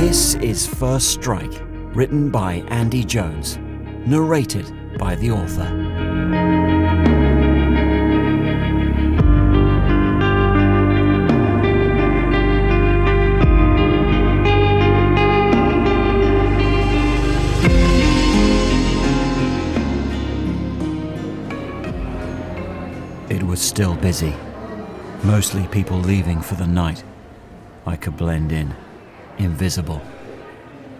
This is First Strike, written by Andy Jones, narrated by the author. It was still busy, mostly people leaving for the night. I could blend in, invisible.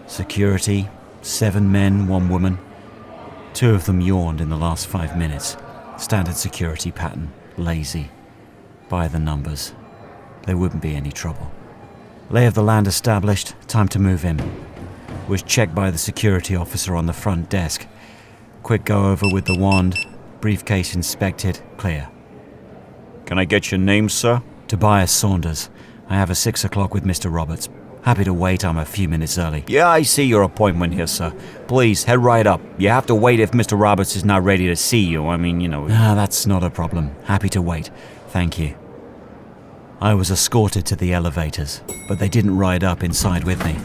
Security, 7 men, 1 woman. 2 of them yawned in the last 5 minutes. Standard security pattern, lazy. By the numbers. There wouldn't be any trouble. Lay of the land established, time to move in. Was checked by the security officer on the front desk. Quick go over with the wand, briefcase inspected, clear. Can I get your name, sir? Tobias Saunders. I have a 6 o'clock with Mr. Roberts. Happy to wait, I'm a few minutes early. Yeah, I see your appointment here, sir. Please, head right up. You have to wait if Mr. Roberts is not ready to see you. I mean, you know... That's not a problem. Happy to wait. Thank you. I was escorted to the elevators, but they didn't ride up inside with me.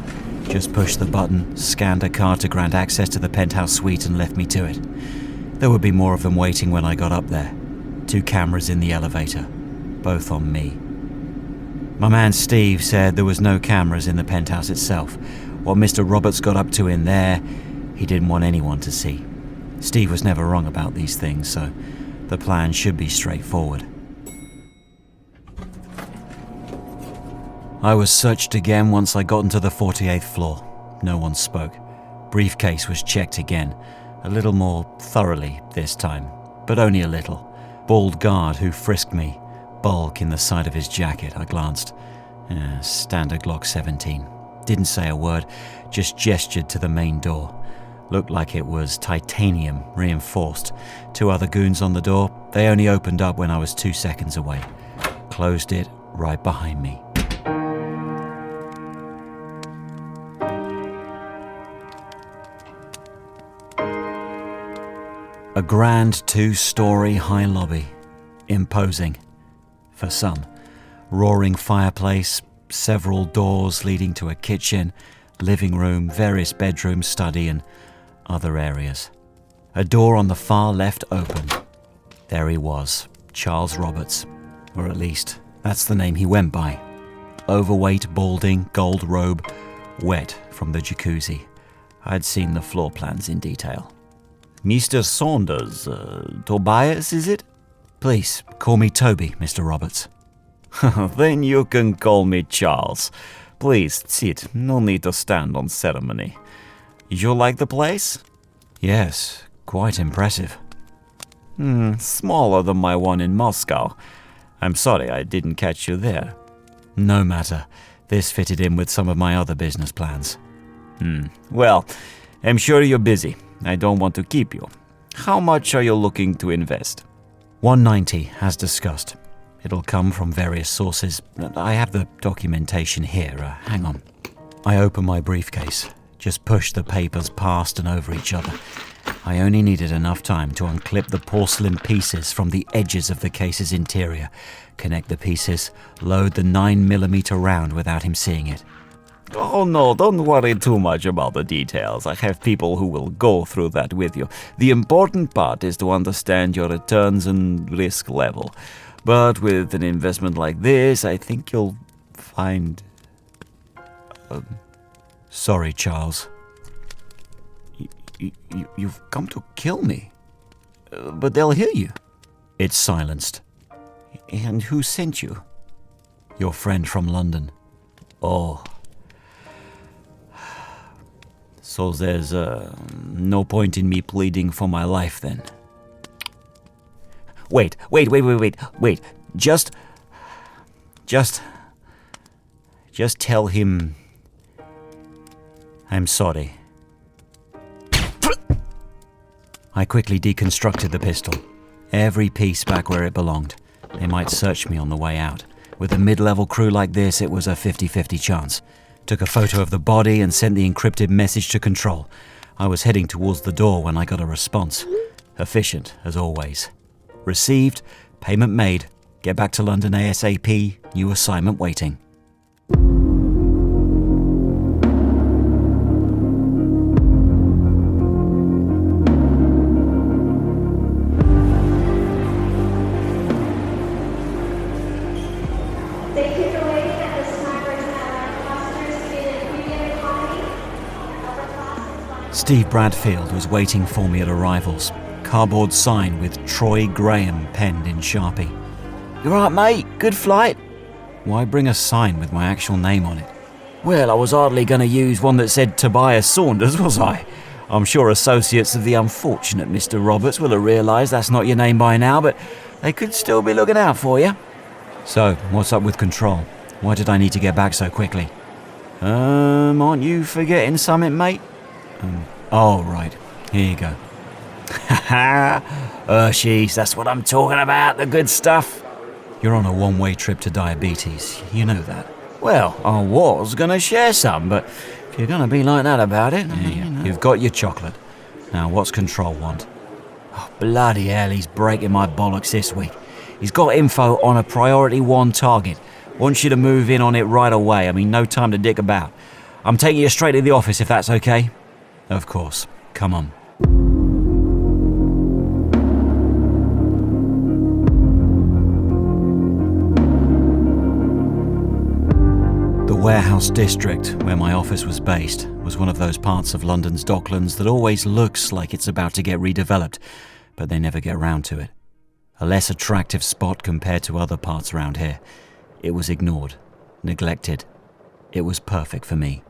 Just pushed the button, scanned a card to grant access to the penthouse suite and left me to it. There would be more of them waiting when I got up there. 2 cameras in the elevator, both on me. My man Steve said there was no cameras in the penthouse itself. What Mr. Roberts got up to in there, he didn't want anyone to see. Steve was never wrong about these things, so the plan should be straightforward. I was searched again once I got into the 48th floor. No one spoke. Briefcase was checked again, a little more thoroughly this time, but only a little. Bald guard who frisked me, bulk in the side of his jacket. I glanced. Standard Glock 17. Didn't say a word, just gestured to the main door. Looked like it was titanium, reinforced. 2 other goons on the door. They only opened up when I was 2 seconds away. Closed it right behind me. A grand 2-story high lobby. Imposing. For some. Roaring fireplace, several doors leading to a kitchen, living room, various bedrooms, study and other areas. A door on the far left open. There he was, Charles Roberts. Or at least, that's the name he went by. Overweight, balding, gold robe, wet from the jacuzzi. I'd seen the floor plans in detail. Mr. Saunders, Tobias, is it? Please, call me Toby, Mr. Roberts. Then you can call me Charles. Please, sit. No need to stand on ceremony. You like the place? Yes, quite impressive. Smaller than my one in Moscow. I'm sorry I didn't catch you there. No matter. This fitted in with some of my other business plans. Well, I'm sure you're busy. I don't want to keep you. How much are you looking to invest? 190, as discussed. It'll come from various sources. I have the documentation here. Hang on. I open my briefcase. Just push the papers past and over each other. I only needed enough time to unclip the porcelain pieces from the edges of the case's interior, connect the pieces, load the 9mm round without him seeing it. Oh no, don't worry too much about the details. I have people who will go through that with you. The important part is to understand your returns and risk level. But with an investment like this, I think you'll find... Sorry, Charles. You've come to kill me. But they'll hear you. It's silenced. And who sent you? Your friend from London. Oh. So there's no point in me pleading for my life then. Wait. Just tell him I'm sorry. I quickly deconstructed the pistol. Every piece back where it belonged. They might search me on the way out. With a mid-level crew like this, it was a 50-50 chance. Took a photo of the body and sent the encrypted message to Control. I was heading towards the door when I got a response. Efficient, as always. Received, payment made, get back to London ASAP, new assignment waiting. Steve Bradfield was waiting for me at arrivals. Cardboard sign with Troy Graham penned in Sharpie. You right, mate? Good flight? Why bring a sign with my actual name on it? Well, I was hardly going to use one that said Tobias Saunders, was I? I'm sure associates of the unfortunate Mr. Roberts will have realised that's not your name by now, but they could still be looking out for you. So, what's up with control? Why did I need to get back so quickly? Aren't you forgetting something, mate? Oh, right. Here you go. Hershey's, that's what I'm talking about, the good stuff. You're on a one-way trip to diabetes. You know that. Well, I was going to share some, but if you're going to be like that about it... Yeah. You've got your chocolate. Now, what's Control want? Oh, bloody hell, he's breaking my bollocks this week. He's got info on a priority 1 target. Wants you to move in on it right away. I mean, no time to dick about. I'm taking you straight to the office if that's okay. Of course. Come on. The warehouse district, where my office was based, was one of those parts of London's Docklands that always looks like it's about to get redeveloped, but they never get round to it. A less attractive spot compared to other parts around here. It was ignored, neglected. It was perfect for me.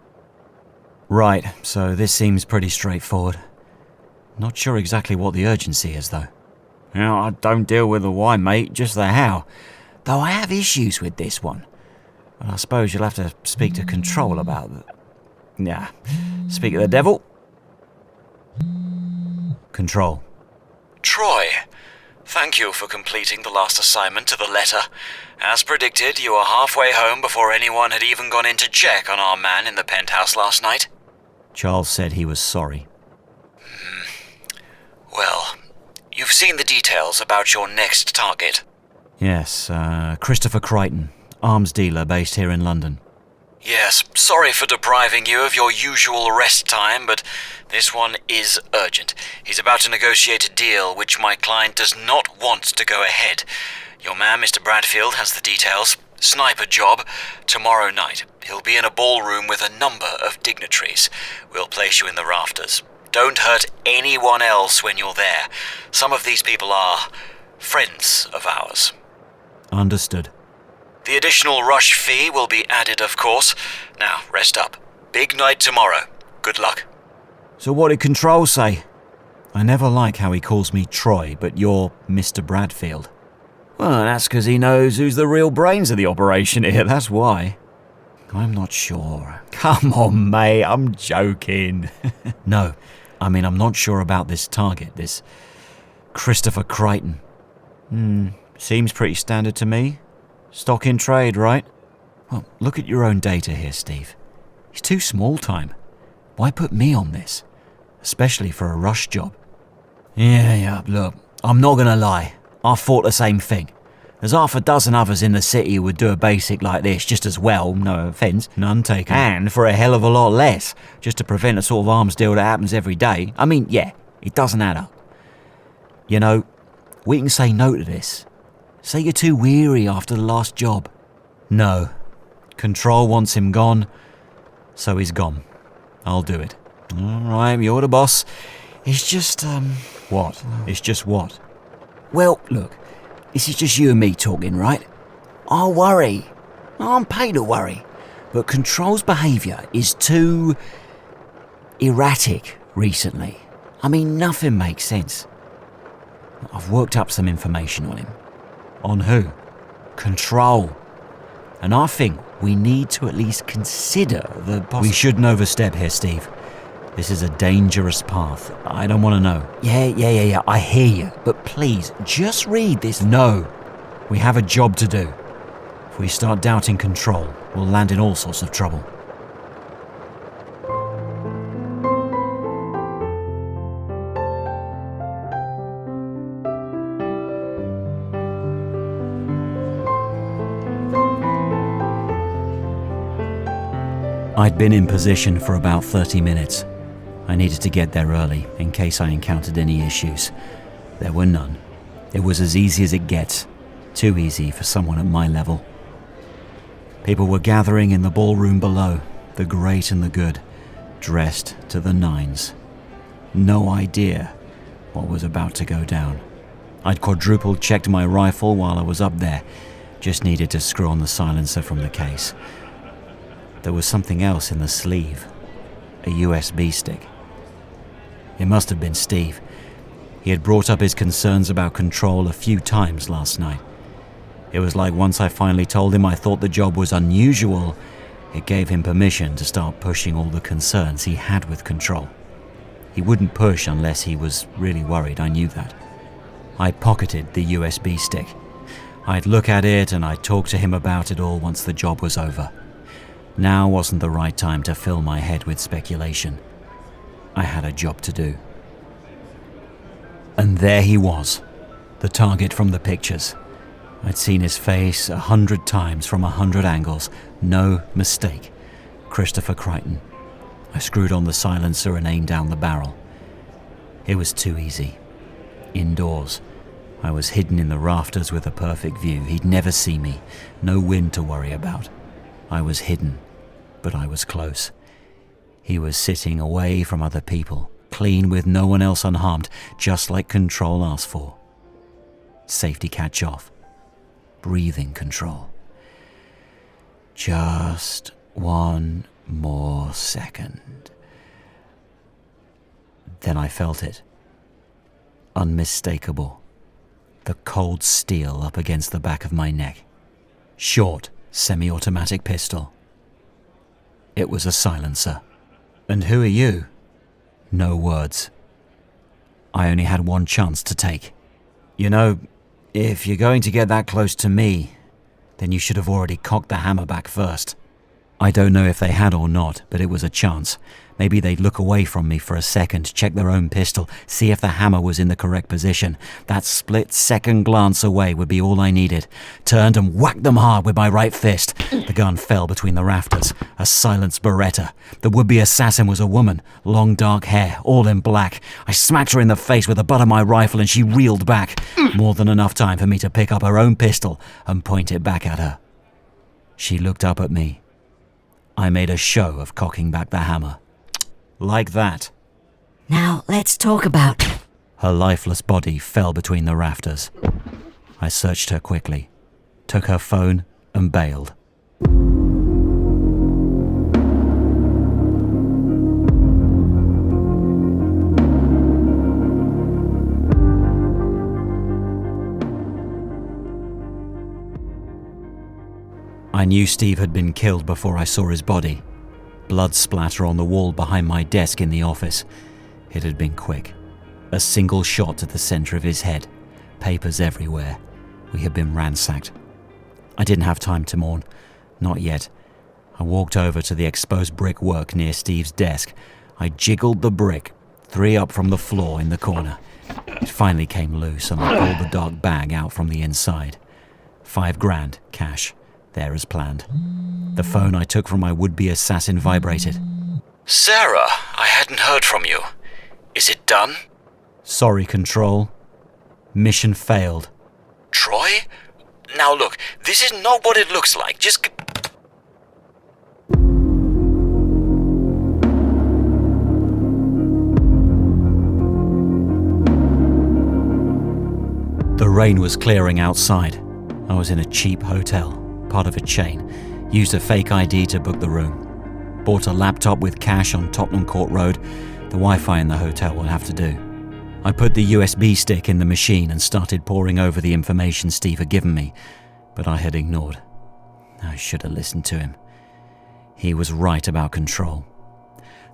Right, so this seems pretty straightforward. Not sure exactly what the urgency is, though. Now, I don't deal with the why, mate, just the how. Though I have issues with this one. But I suppose you'll have to speak to Control about it. Yeah, speak to the devil. Control. Troy, thank you for completing the last assignment to the letter. As predicted, you were halfway home before anyone had even gone in to check on our man in the penthouse last night. Charles said he was sorry. Well, you've seen the details about your next target. Yes, Christopher Crichton, arms dealer based here in London. Yes, sorry for depriving you of your usual rest time, but this one is urgent. He's about to negotiate a deal which my client does not want to go ahead. Your man, Mr. Bradfield, has the details. Sniper job, tomorrow night. He'll be in a ballroom with a number of dignitaries. We'll place you in the rafters. Don't hurt anyone else when you're there. Some of these people are friends of ours. Understood. The additional rush fee will be added, of course. Now, rest up. Big night tomorrow. Good luck. So what did Control say? I never like how he calls me Troy, but you're Mr. Bradfield. Well, that's because he knows who's the real brains of the operation here, that's why. I'm not sure. Come on, mate, I'm joking. No, I mean, I'm not sure about this target, this Christopher Crichton. Seems pretty standard to me. Stock in trade, right? Well, look at your own data here, Steve. He's too small time. Why put me on this? Especially for a rush job. Yeah, look, I'm not gonna lie. I thought the same thing. There's half a dozen others in the city who would do a basic like this just as well, no offence. None taken. And for a hell of a lot less, just to prevent a sort of arms deal that happens every day. I mean, yeah, it doesn't add up. You know, we can say no to this. Say you're too weary after the last job. No. Control wants him gone, so he's gone. I'll do it. All right, you're the boss. It's just, What? It's just what? Well, look, this is just you and me talking, right? I worry. I'm paid to worry. But Control's behaviour is too erratic recently. I mean, nothing makes sense. I've worked up some information on him. On who? Control. And I think we need to at least consider the We shouldn't overstep here, Steve. This is a dangerous path. I don't want to know. Yeah, I hear you. But please, just read this. No. We have a job to do. If we start doubting Control, we'll land in all sorts of trouble. I'd been in position for about 30 minutes. I needed to get there early in case I encountered any issues. There were none. It was as easy as it gets. Too easy for someone at my level. People were gathering in the ballroom below, the great and the good, dressed to the nines. No idea what was about to go down. I'd quadruple checked my rifle while I was up there. Just needed to screw on the silencer from the case. There was something else in the sleeve. A USB stick. It must have been Steve. He had brought up his concerns about Control a few times last night. It was like once I finally told him I thought the job was unusual, it gave him permission to start pushing all the concerns he had with Control. He wouldn't push unless he was really worried, I knew that. I pocketed the USB stick. I'd look at it and I'd talk to him about it all once the job was over. Now wasn't the right time to fill my head with speculation. I had a job to do. And there he was, the target from the pictures. I'd seen his face 100 times from 100 angles. No mistake. Christopher Crichton. I screwed on the silencer and aimed down the barrel. It was too easy. Indoors. I was hidden in the rafters with a perfect view. He'd never see me. No wind to worry about. I was hidden, but I was close. He was sitting away from other people, clean with no one else unharmed, just like Control asked for. Safety catch off. Breathing control. Just one more second. Then I felt it. Unmistakable. The cold steel up against the back of my neck. Short, semi-automatic pistol. It was a silencer. And who are you? No words. I only had one chance to take. You know, if you're going to get that close to me, then you should have already cocked the hammer back first. I don't know if they had or not, but it was a chance. Maybe they'd look away from me for a second, check their own pistol, see if the hammer was in the correct position. That split-second glance away would be all I needed. Turned and whacked them hard with my right fist. The gun fell between the rafters. A silenced Beretta. The would-be assassin was a woman. Long dark hair, all in black. I smacked her in the face with the butt of my rifle and she reeled back. More than enough time for me to pick up her own pistol and point it back at her. She looked up at me. I made a show of cocking back the hammer. Like that. Now let's talk about... Her lifeless body fell between the rafters. I searched her quickly, took her phone and bailed. I knew Steve had been killed before I saw his body. Blood splatter on the wall behind my desk in the office. It had been quick. A single shot to the center of his head. Papers everywhere. We had been ransacked. I didn't have time to mourn. Not yet. I walked over to the exposed brickwork near Steve's desk. I jiggled the brick, 3 up from the floor in the corner. It finally came loose and I pulled the dark bag out from the inside. $5,000, cash. There as planned. The phone I took from my would-be assassin vibrated. Sarah, I hadn't heard from you. Is it done? Sorry, Control. Mission failed. Troy? Now look, this is not what it looks like. Just... The rain was clearing outside. I was in a cheap hotel, part of a chain. Used a fake ID to book the room. Bought a laptop with cash on Tottenham Court Road. The Wi-Fi in the hotel would have to do. I put the USB stick in the machine and started poring over the information Steve had given me, but I had ignored. I should have listened to him. He was right about Control.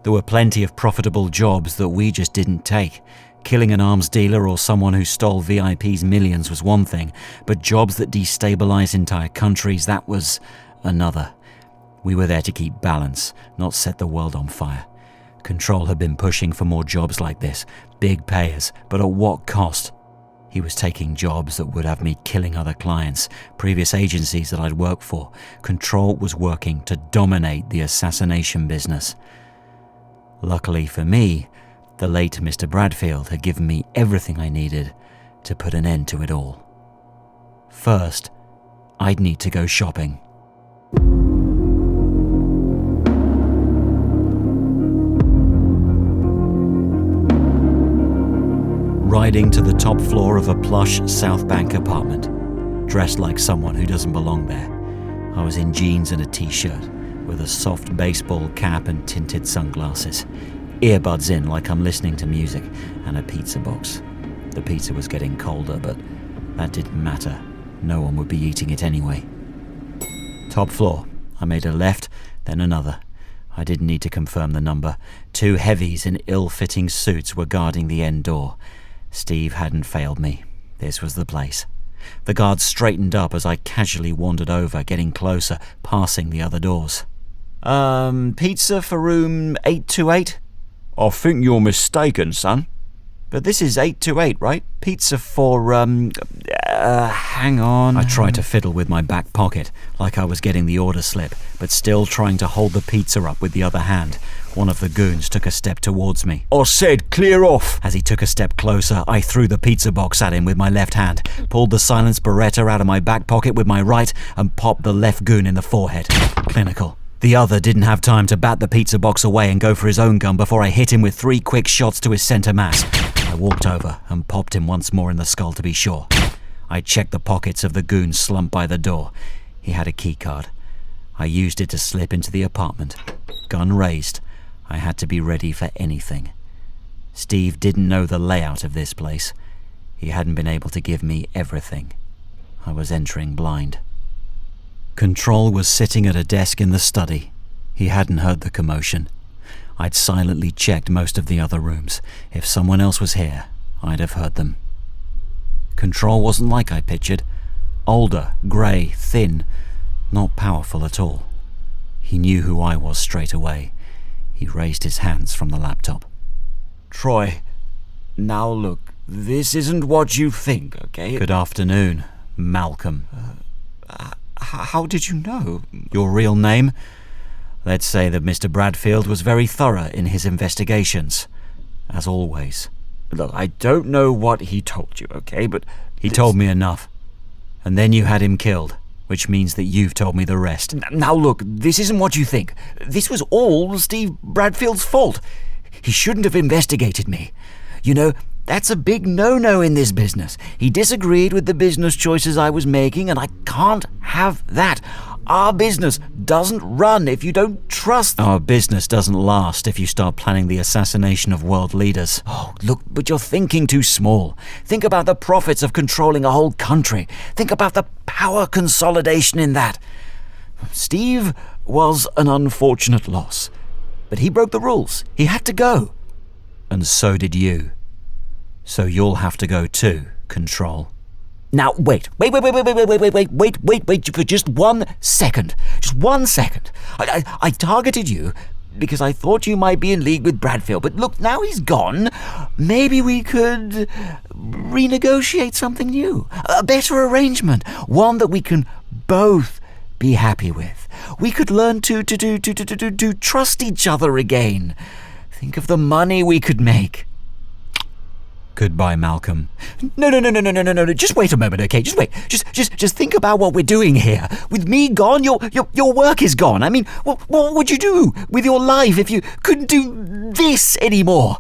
There were plenty of profitable jobs that we just didn't take. Killing an arms dealer or someone who stole VIP's millions was one thing, but jobs that destabilize entire countries, that was another. We were there to keep balance, not set the world on fire. Control had been pushing for more jobs like this, big payers, but at what cost? He was taking jobs that would have me killing other clients, previous agencies that I'd worked for. Control was working to dominate the assassination business. Luckily for me, the late Mr. Bradfield had given me everything I needed to put an end to it all. First, I'd need to go shopping. striding to the top floor of a plush South Bank apartment, dressed like someone who doesn't belong there. I was in jeans and a t-shirt, with a soft baseball cap and tinted sunglasses, earbuds in like I'm listening to music, and a pizza box. The pizza was getting colder, but that didn't matter. No one would be eating it anyway. Top floor. I made a left, then another. I didn't need to confirm the number. 2 heavies in ill-fitting suits were guarding the end door. Steve hadn't failed me. This was the place. The guards straightened up as I casually wandered over, getting closer, passing the other doors. Pizza for room 828? I think you're mistaken, son. But this is 828, right? Pizza for, hang on. I tried to fiddle with my back pocket, like I was getting the order slip, but still trying to hold the pizza up with the other hand. One of the goons took a step towards me. I said clear off. As he took a step closer, I threw the pizza box at him with my left hand, pulled the silenced Beretta out of my back pocket with my right, and popped the left goon in the forehead. Clinical. The other didn't have time to bat the pizza box away and go for his own gun before I hit him with 3 quick shots to his center mass. I walked over and popped him once more in the skull to be sure. I checked the pockets of the goon slumped by the door. He had a key card. I used it to slip into the apartment. Gun raised. I had to be ready for anything. Steve didn't know the layout of this place. He hadn't been able to give me everything. I was entering blind. Control was sitting at a desk in the study. He hadn't heard the commotion. I'd silently checked most of the other rooms. If someone else was here, I'd have heard them. Control wasn't like I pictured. Older, grey, thin, not powerful at all. He knew who I was straight away. He raised his hands from the laptop. Troy, now look, this isn't what you think, okay? Good afternoon, Malcolm. How did you know? Your real name? Let's say that Mr. Bradfield was very thorough in his investigations, as always. Look, I don't know what he told you, okay, but... He told me enough. And then you had him killed, which means that you've told me the rest. Now look, this isn't what you think. This was all Steve Bradfield's fault. He shouldn't have investigated me. You know, that's a big no-no in this business. He disagreed with the business choices I was making, and I can't have that. Our business doesn't run if you don't trust... Our business doesn't last if you start planning the assassination of world leaders. Oh, look, but you're thinking too small. Think about the profits of controlling a whole country. Think about the power consolidation in that. Steve was an unfortunate loss, but he broke the rules. He had to go. And so did you. So you'll have to go too, Control. Now, wait for just 1 second. Just 1 second. I targeted you because I thought you might be in league with Bradfield, but look, now he's gone. Maybe we could renegotiate something new. A better arrangement. One that we can both be happy with. We could learn to trust each other again. Think of the money we could make. Goodbye, Malcolm. No. Just wait a moment, okay? Just wait. Just think about what we're doing here. With me gone, your work is gone. I mean, what would you do with your life if you couldn't do this anymore?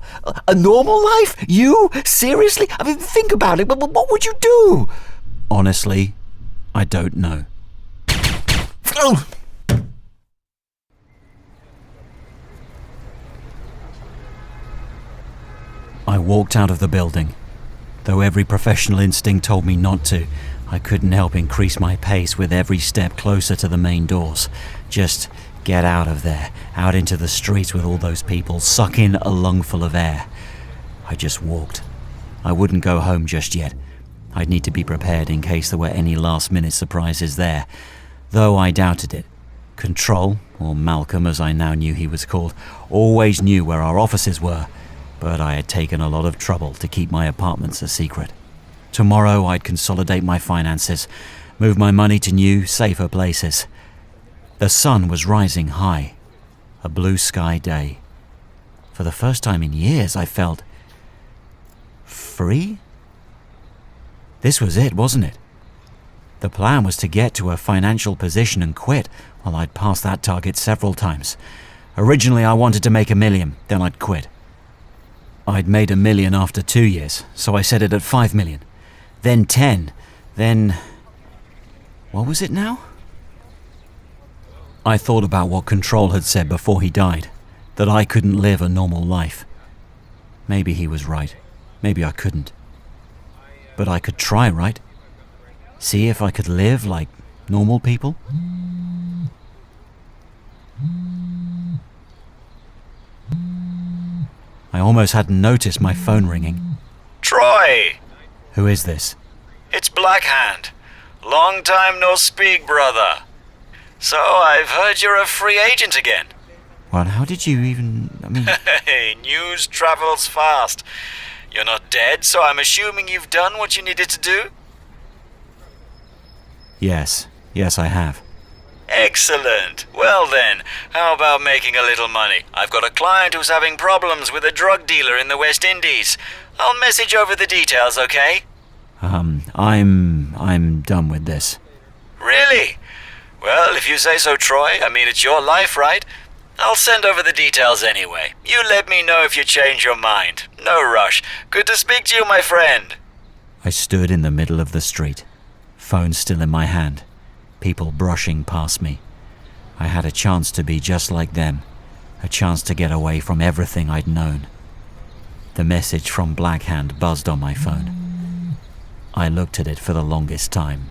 A normal life? You? Seriously? I mean, think about it. What would you do? Honestly, I don't know. Oh. I walked out of the building. Though every professional instinct told me not to, I couldn't help increase my pace with every step closer to the main doors. Just get out of there, out into the streets with all those people, suck in a lungful of air. I just walked. I wouldn't go home just yet. I'd need to be prepared in case there were any last-minute surprises there, though I doubted it. Control, or Malcolm as I now knew he was called, always knew where our offices were, but I had taken a lot of trouble to keep my apartments a secret. Tomorrow I'd consolidate my finances, move my money to new, safer places. The sun was rising high, a blue sky day. For the first time in years I felt free? This was it, wasn't it? The plan was to get to a financial position and quit. Well, I'd passed that target several times. Originally I wanted to make $1 million, then I'd quit. I'd made $1 million after 2 years, so I set it at $5 million. Then 10. Then... what was it now? I thought about what Control had said before he died, that I couldn't live a normal life. Maybe he was right. Maybe I couldn't. But I could try, right? See if I could live like normal people? I almost hadn't noticed my phone ringing. Troy! Who is this? It's Blackhand. Long time no speak, brother. So I've heard you're a free agent again. Well, how did you even... I mean... Hey, news travels fast. You're not dead, so I'm assuming you've done what you needed to do? Yes, I have. Excellent. Well then, how about making a little money? I've got a client who's having problems with a drug dealer in the West Indies. I'll message over the details, okay? I'm done with this. Really? Well, if you say so, Troy. I mean, it's your life, right? I'll send over the details anyway. You let me know if you change your mind. No rush. Good to speak to you, my friend. I stood in the middle of the street, phone still in my hand, people brushing past me. I had a chance to be just like them, a chance to get away from everything I'd known. The message from Blackhand buzzed on my phone. I looked at it for the longest time.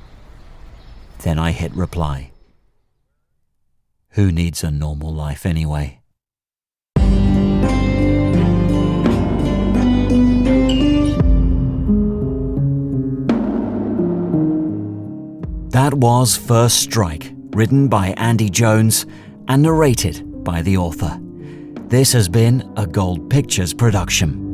Then I hit reply. Who needs a normal life anyway? That was First Strike, written by Andy Jones and narrated by the author. This has been a Gold Pictures production.